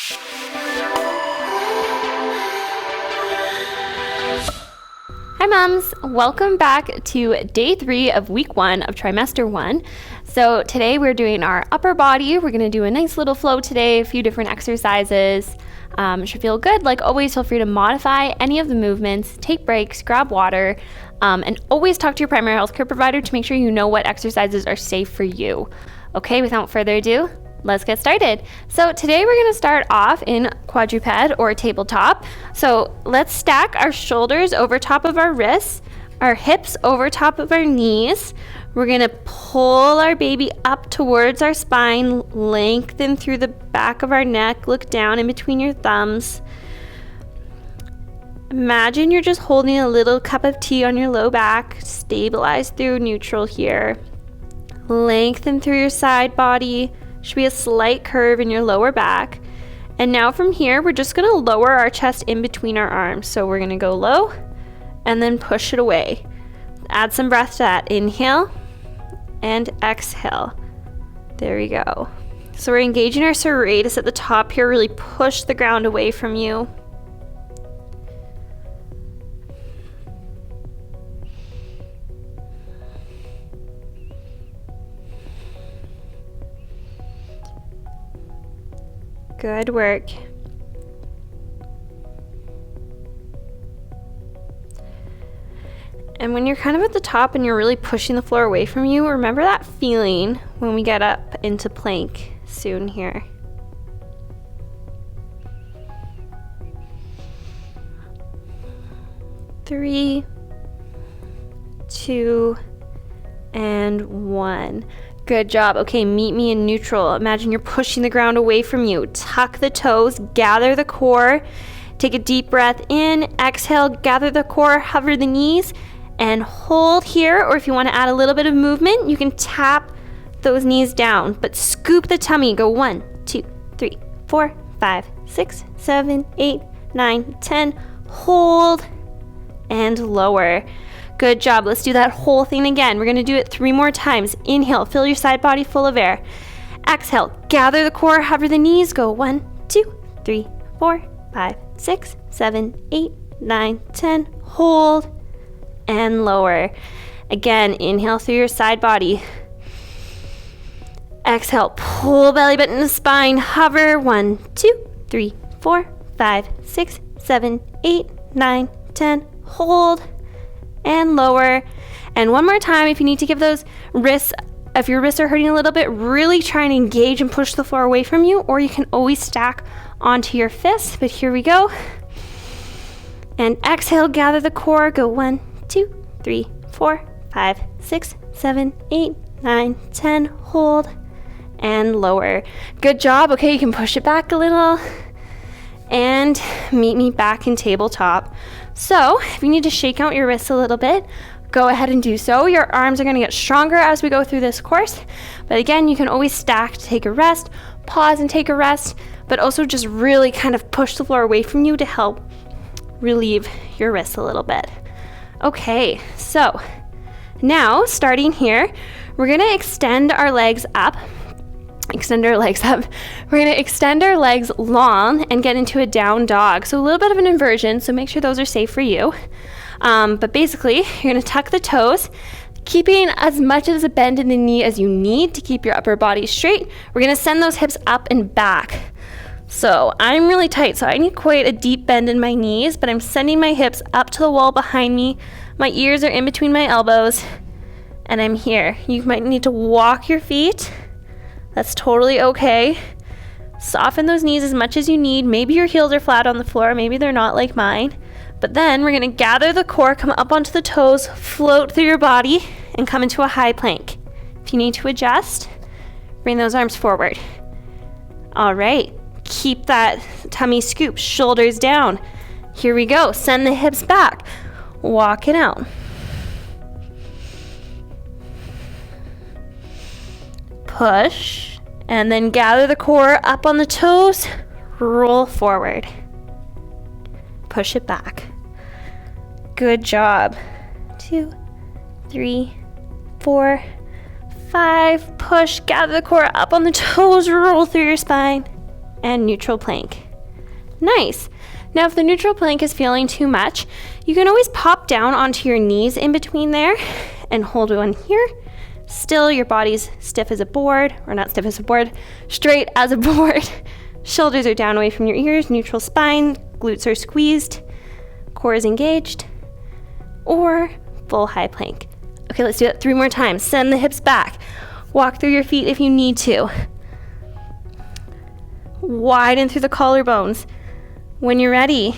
Hi moms, welcome back to day 3 of week 1 of trimester 1. So today we're doing our upper body. We're going to do a nice little flow today, a few different exercises. Should feel good. Like always, feel free to modify any of the movements, take breaks, grab water, and always talk to your primary health care provider to make sure you know what exercises are safe for you. Okay, without further ado, let's get started. So today we're going to start off in quadruped or tabletop. So let's stack our shoulders over top of our wrists, our hips over top of our knees. We're going to pull our baby up towards our spine, lengthen through the back of our neck, look down in between your thumbs. Imagine you're just holding a little cup of tea on your low back, stabilize through neutral here. Lengthen through your side body. Should be a slight curve in your lower back. And now from here, we're just going to lower our chest in between our arms. So we're going to go low and then push it away. Add some breath to that. Inhale and exhale. There we go. So we're engaging our serratus at the top here. Really push the ground away from you. Good work. And when you're kind of at the top and you're really pushing the floor away from you, remember that feeling when we get up into plank soon here. Three, 2, and 1. Good job. Okay, meet me in neutral. Imagine you're pushing the ground away from you. Tuck the toes, gather the core. Take a deep breath in, exhale, gather the core, hover the knees, and hold here. Or if you want to add a little bit of movement, you can tap those knees down, but scoop the tummy. Go 1, 2, 3, 4, 5, 6, 7, 8, 9, 10. Hold and lower. Good job. Let's do that whole thing again. We're going to do it 3 more times. Inhale, fill your side body full of air. Exhale, gather the core, hover the knees. Go 1, 2, 3, 4, 5, 6, 7, 8, 9, 10. Hold and lower. Again, inhale through your side body. Exhale, pull belly button to spine. Hover 1, 2, 3, 4, 5, 6, 7, 8, 9, 10. Hold and lower. And one more time, if you need to give those wrists, if your wrists are hurting a little bit, really try and engage and push the floor away from you, or you can always stack onto your fists. But here we go. And exhale, gather the core. Go 1, 2, 3, 4, 5, 6, 7, 8, 9, 10. Hold and lower. Good job. Okay, you can push it back a little. And meet me back in tabletop. So if you need to shake out your wrists a little bit, go ahead and do so. Your arms are going to get stronger as we go through this course. But again, you can always stack to take a rest, pause and take a rest, but also just really kind of push the floor away from you to help relieve your wrists a little bit. Okay, so now starting here, we're going to extend our legs up. We're going to extend our legs long and get into a down dog. So a little bit of an inversion, so make sure those are safe for you. But basically, you're going to tuck the toes, keeping as much as a bend in the knee as you need to keep your upper body straight. We're going to send those hips up and back. So I'm really tight, so I need quite a deep bend in my knees, but I'm sending my hips up to the wall behind me. My ears are in between my elbows, and I'm here. You might need to walk your feet. That's totally okay. Soften those knees as much as you need. Maybe your heels are flat on the floor. Maybe they're not like mine. But then we're going to gather the core, come up onto the toes, float through your body, and come into a high plank. If you need to adjust, bring those arms forward. All right. Keep that tummy scoop, shoulders down. Here we go. Send the hips back. Walk it out. Push, and then gather the core up on the toes, roll forward. Push it back. Good job. 2, 3, 4, 5. Push, gather the core up on the toes, roll through your spine. and neutral plank. Nice. Now if the neutral plank is feeling too much, you can always pop down onto your knees in between there and hold one here. Still, your body's stiff as a board, or not stiff as a board, straight as a board. Shoulders are down away from your ears, neutral spine, glutes are squeezed, core is engaged, or full high plank. Okay, let's do it 3 more times. Send the hips back. Walk through your feet if you need to. Widen through the collarbones. When you're ready,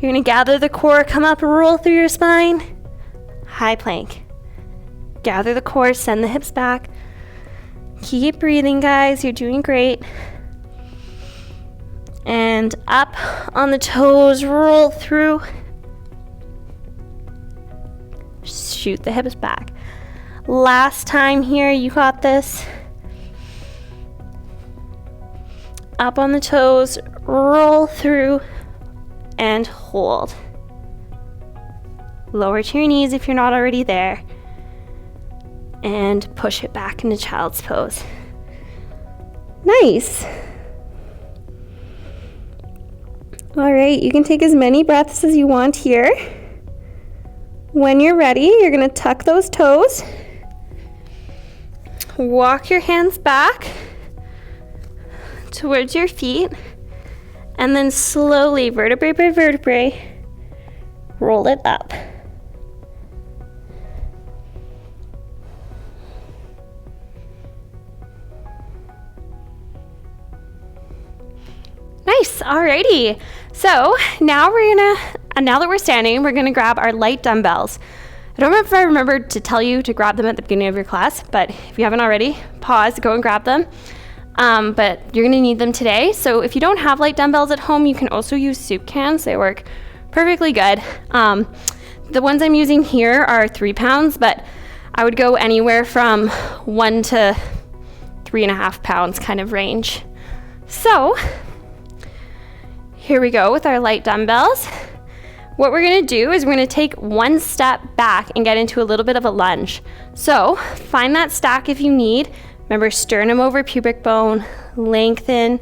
you're gonna gather the core, come up, roll through your spine. High plank. Gather the core, send the hips back. Keep breathing, guys. You're doing great. And up on the toes, roll through. Shoot the hips back. Last time here, you got this. Up on the toes, roll through, and hold. Lower to your knees if you're not already there. And push it back into child's pose. Nice. All right, you can take as many breaths as you want here. When you're ready, you're gonna tuck those toes. Walk your hands back towards your feet, and then slowly, vertebrae by vertebrae, roll it up. Nice, alrighty. So now now that we're standing, we're gonna grab our light dumbbells. I don't remember if I remembered to tell you to grab them at the beginning of your class, but if you haven't already, pause, go and grab them. But you're gonna need them today. So if you don't have light dumbbells at home, you can also use soup cans. They work perfectly good. The ones I'm using here are 3 pounds, but I would go anywhere from 1 to 3.5 pounds kind of range. So here we go with our light dumbbells. What we're gonna do is we're gonna take 1 step back and get into a little bit of a lunge. So find that stack if you need. Remember, sternum over pubic bone, lengthen,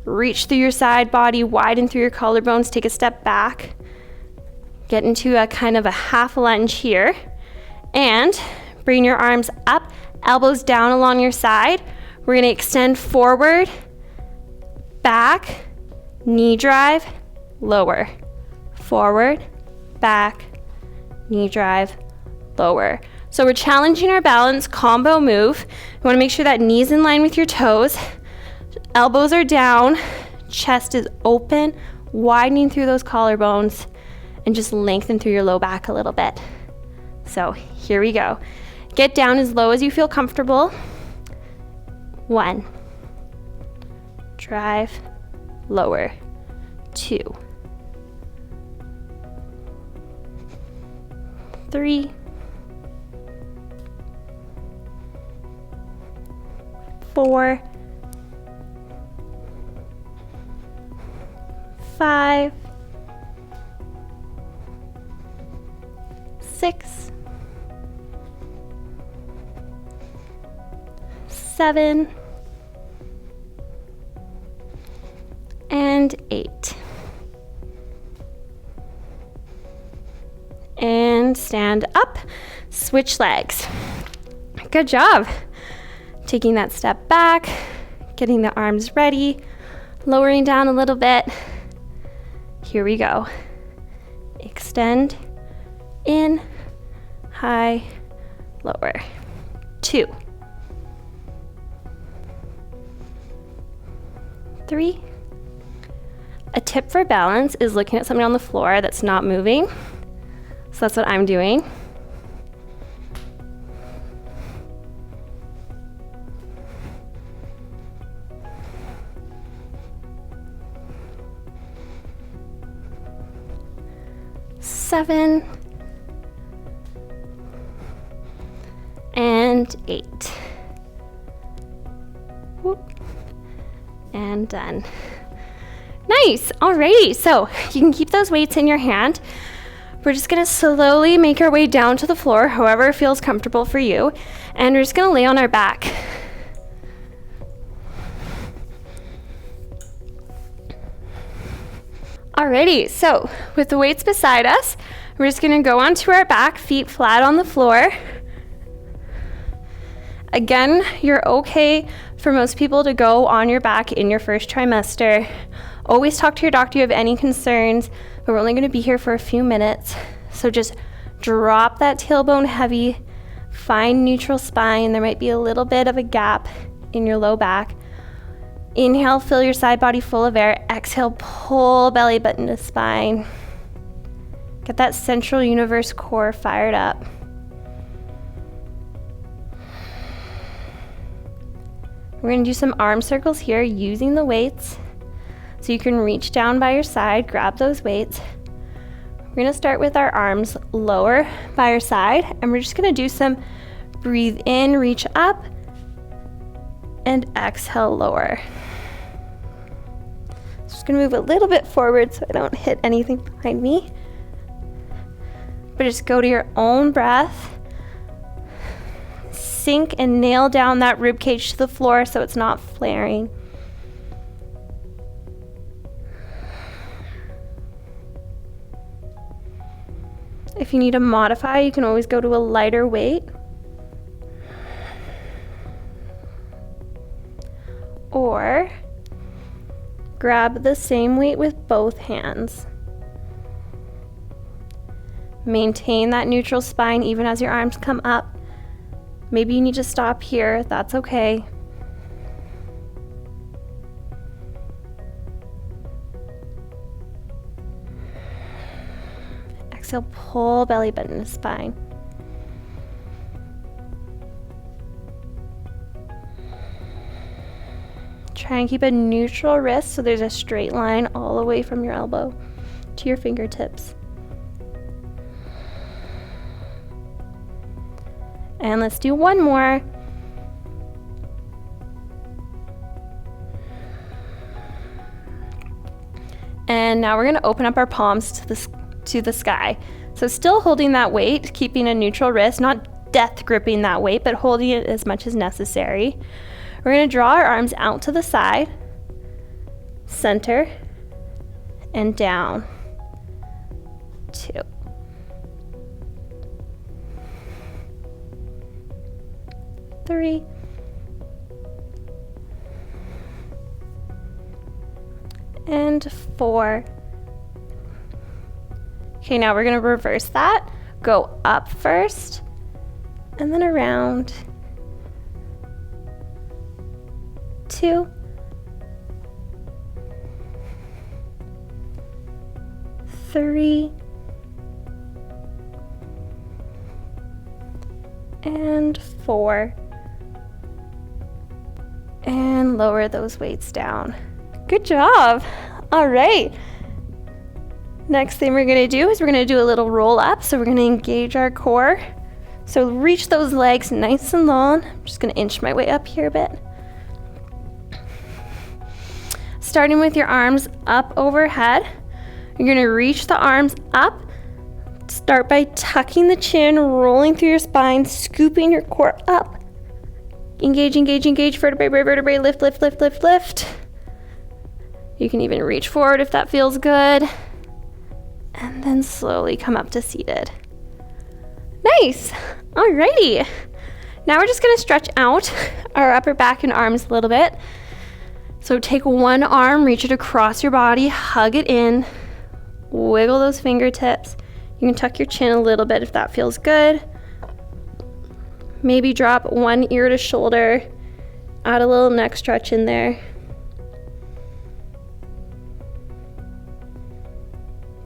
reach through your side body, widen through your collarbones, take a step back, get into a kind of a half lunge here, and bring your arms up, elbows down along your side. We're gonna extend forward, back, knee drive, lower. Forward, back, knee drive, lower. So we're challenging our balance, combo move. You wanna make sure that knee's in line with your toes, elbows are down, chest is open, widening through those collarbones, and just lengthen through your low back a little bit. So here we go. Get down as low as you feel comfortable. 1, drive, lower, 2, 3, 4, 5, 6, 7, and 8. And stand up, switch legs. Good job. Taking that step back, getting the arms ready, lowering down a little bit. Here we go. Extend, in, high, lower. 2, 3. A tip for balance is looking at something on the floor that's not moving. So that's what I'm doing. 7, and 8. Whoop. And done. Nice. Alrighty, so you can keep those weights in your hand. We're just gonna slowly make our way down to the floor, however feels comfortable for you. And we're just gonna lay on our back. Alrighty, so with the weights beside us, we're just gonna go onto our back, feet flat on the floor. Again, you're okay for most people to go on your back in your first trimester. Always talk to your doctor if you have any concerns, but we're only gonna be here for a few minutes. So just drop that tailbone heavy, find neutral spine. There might be a little bit of a gap in your low back. Inhale, fill your side body full of air. Exhale, pull belly button to spine. Get that central universe core fired up. We're gonna do some arm circles here using the weights. So you can reach down by your side, grab those weights. We're gonna start with our arms lower by our side, and we're just gonna do some breathe in, reach up, and exhale, lower. Just gonna move a little bit forward so I don't hit anything behind me. But just go to your own breath. Sink and nail down that rib cage to the floor so it's not flaring. If you need to modify, you can always go to a lighter weight. Or grab the same weight with both hands. Maintain that neutral spine even as your arms come up. Maybe you need to stop here, that's okay. Exhale, pull belly button to spine. Try and keep a neutral wrist so there's a straight line all the way from your elbow to your fingertips. And let's do one more. And now we're gonna open up our palms to the sky. So still holding that weight, keeping a neutral wrist, not death gripping that weight, but holding it as much as necessary. We're gonna draw our arms out to the side, center, and down. 2. 3. And 4. Okay, now we're gonna reverse that. Go up first, and then around. 2. 3. And 4. And lower those weights down. Good job. All right. Next thing we're gonna do is we're gonna do a little roll up. So we're gonna engage our core. So reach those legs nice and long. I'm just gonna inch my way up here a bit. Starting with your arms up overhead. You're gonna reach the arms up. Start by tucking the chin, rolling through your spine, scooping your core up. Engage, engage, engage, vertebrae by vertebrae, lift, lift, lift, lift, lift. You can even reach forward if that feels good. And then slowly come up to seated. Nice, alrighty. Now we're just gonna stretch out our upper back and arms a little bit. So take one arm, reach it across your body, hug it in, wiggle those fingertips. You can tuck your chin a little bit if that feels good. Maybe drop one ear to shoulder, add a little neck stretch in there.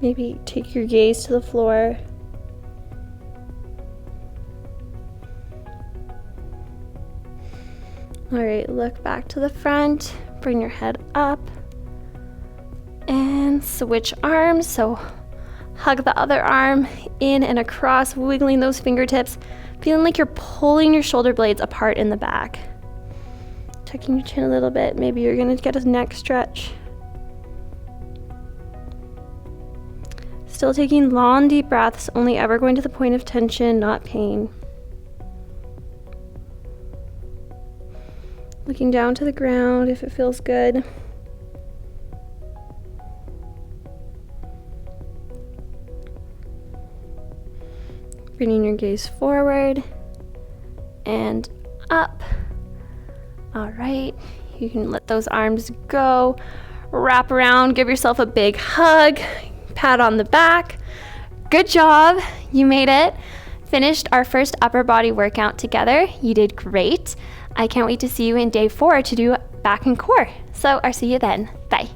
Maybe take your gaze to the floor. All right, look back to the front, bring your head up, and switch arms. So hug the other arm in and across, wiggling those fingertips, feeling like you're pulling your shoulder blades apart in the back. Tucking your chin a little bit. Maybe you're gonna get a neck stretch. Still taking long, deep breaths, only ever going to the point of tension, not pain. Looking down to the ground if it feels good. Bringing your gaze forward and up. All right, you can let those arms go. Wrap around, give yourself a big hug, pat on the back. Good job, you made it. Finished our first upper body workout together. You did great. I can't wait to see you in day 4 to do back and core. So I'll see you then. Bye.